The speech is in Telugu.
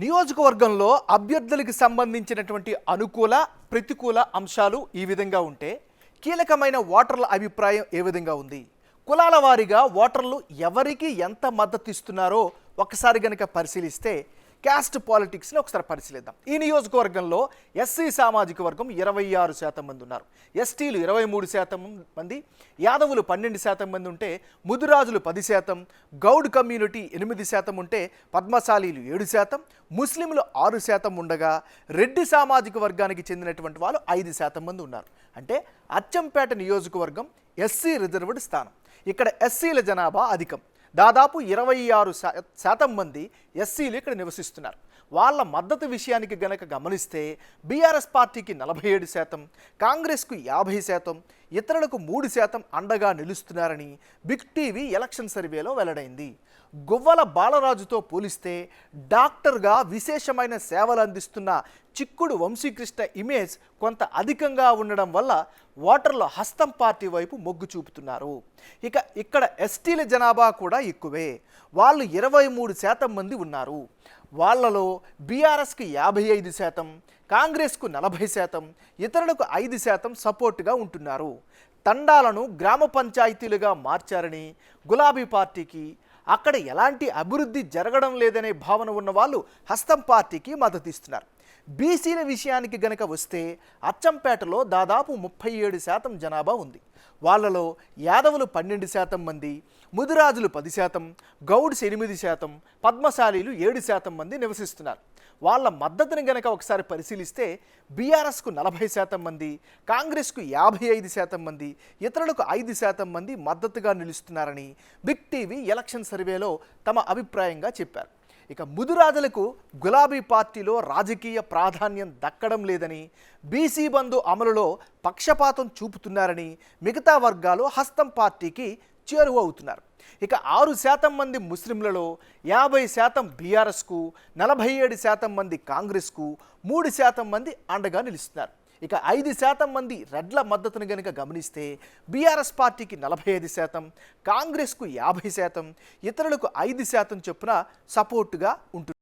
నియోజకవర్గంలో అభ్యర్థులకు సంబంధించినటువంటి అనుకూల ప్రతికూల అంశాలు ఈ విధంగా ఉంటే కీలకమైన ఓటర్ల అభిప్రాయం ఏ విధంగా ఉంది? కులాల వారీగా ఓటర్లు ఎవరికి ఎంత మద్దతు ఇస్తున్నారో ఒకసారి గనక పరిశీలిస్తే క్యాస్ట్ పాలిటిక్స్ని ఒకసారి పరిశీలిద్దాం. ఈ నియోజకవర్గంలో ఎస్సీ సామాజిక వర్గం 26% మంది ఉన్నారు, ఎస్టీలు 23% మంది, యాదవులు 12% మంది ఉంటే ముదిరాజులు 10%, గౌడ్ కమ్యూనిటీ 8% ఉంటే పద్మశాలీలు 7%, ముస్లింలు 6% ఉండగా రెడ్డి సామాజిక వర్గానికి చెందినటువంటి వాళ్ళు 5% మంది ఉన్నారు. అంటే అచ్చంపేట నియోజకవర్గం ఎస్సీ రిజర్వ్డ్ స్థానం. ఇక్కడ ఎస్సీల జనాభా అధికం, దాదాపు 26% మంది ఎస్సీలు ఇక్కడ నివసిస్తున్నారు. వాళ్ళ మద్దతు విషయానికి గనక గమనిస్తే బీఆర్ఎస్ పార్టీకి 47%, కాంగ్రెస్కు 50%, ఇతరులకు 3% అండగా నిలుస్తున్నారని బిగ్ టీవీ ఎలక్షన్ సర్వేలో వెల్లడైంది. గువ్వల బాలరాజుతో పోలిస్తే డాక్టర్గా విశేషమైన సేవలు అందిస్తున్న చిక్కుడు వంశీకృష్ణ ఇమేజ్ కొంత అధికంగా ఉండడం వల్ల ఓటర్లు హస్తం పార్టీ వైపు మొగ్గు చూపుతున్నారు. ఇక్కడ ఎస్టీల జనాభా కూడా ఎక్కువే, వాళ్ళు 23% మంది ఉన్నారు. వాళ్ళలో బీఆర్ఎస్కి 55%, కాంగ్రెస్కు 40%, ఇతరులకు 5% సపోర్టుగా ఉంటున్నారు. తండాలను గ్రామ పంచాయతీలుగా మార్చారని గులాబీ పార్టీకి, అక్కడ ఎలాంటి అభివృద్ధి జరగడం లేదనే భావన ఉన్న వాళ్ళు హస్తం పార్టీకి మద్దతు ఇస్తున్నారు. బీసీల విషయానికి గనక వస్తే అచ్చంపేటలో దాదాపు 37% జనాభా ఉంది. వాళ్ళలో యాదవులు 12% మంది, ముదిరాజులు 10%, గౌడ్స్ 8%, పద్మశాలీలు 7% మంది నివసిస్తున్నారు. వాళ్ళ మద్దతుని గనక ఒకసారి పరిశీలిస్తే బీఆర్ఎస్కు 40% మంది, కాంగ్రెస్కు 55% మంది, ఇతరులకు 5% మంది మద్దతుగా నిలుస్తున్నారని బిగ్ టీవీ ఎలక్షన్ సర్వేలో తమ అభిప్రాయంగా చెప్పారు. ముదిరాజులకు గులాబీ పార్టీలో రాజకీయ ప్రాధాన్యం దక్కడం లేదని, బీసీ బంధు అమలులో పక్షపాతం చూపుతున్నారని మిగతా వర్గాలు హస్తం పార్టీకి చేరువ అవుతున్నారు. 6% మంది ముస్లింలలో 50% బీఆర్ఎస్కు, 47% మంది కాంగ్రెస్కు, 3% మంది అండగా నిలుస్తున్నారు. 5% మంది రెడ్ల మద్దతును గనుక గమనిస్తే బీఆర్ఎస్ పార్టీకి 45%, కాంగ్రెస్కు 50%, ఇతరులకు 5% చొప్పున సపోర్టుగా ఉంటుంది.